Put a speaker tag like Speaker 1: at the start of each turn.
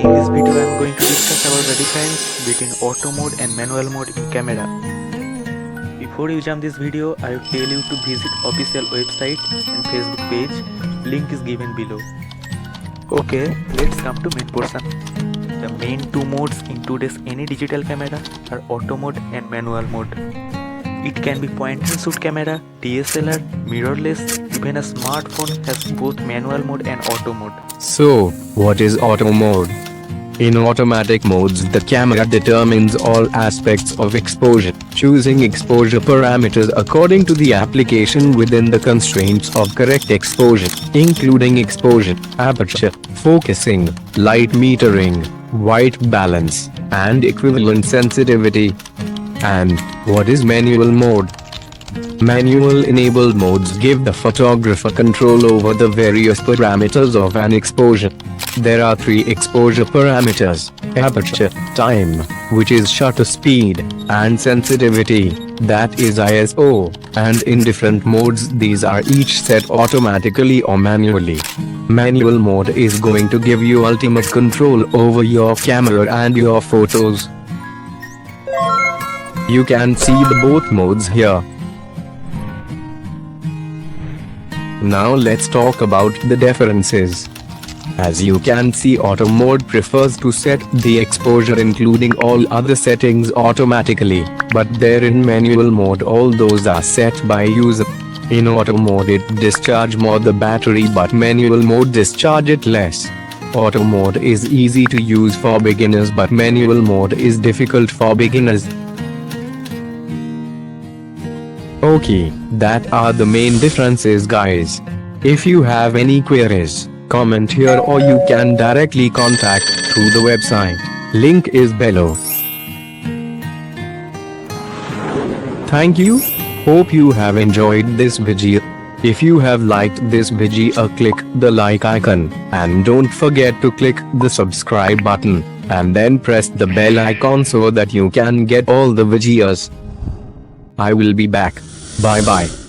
Speaker 1: In this video I am going to discuss about the difference between auto mode and manual mode in camera. Before you jump this video, I will tell you to visit official website and Facebook page. Link is given below. Okay, let's come to main portion. The main two modes in today's any digital camera are auto mode and manual mode. It can be point and shoot camera, DSLR, mirrorless, even a smartphone has both manual mode and auto mode.
Speaker 2: So, what is auto mode? In automatic modes, the camera determines all aspects of exposure, choosing exposure parameters according to the application within the constraints of correct exposure, including exposure, aperture, focusing, light metering, white balance, and equivalent sensitivity. And what is manual mode? Manual-enabled modes give the photographer control over the various parameters of an exposure. There are three exposure parameters: aperture, time, which is shutter speed, and sensitivity, that is ISO, and in different modes these are each set automatically or manually. Manual mode is going to give you ultimate control over your camera and your photos. You can see the both modes here. Now let's talk about the differences. As you can see, auto mode prefers to set the exposure including all other settings automatically, but there in manual mode all those are set by user. In auto mode it discharge more the battery, but manual mode discharge it less. Auto mode is easy to use for beginners, but manual mode is difficult for beginners. Okay, that are the main differences, guys. If you have any queries, comment here or you can directly contact through the website. Link is below. Thank you. Hope you have enjoyed this video. If you have liked this video, click the like icon and don't forget to click the subscribe button and then press the bell icon so that you can get all the videos. I will be back. Bye bye.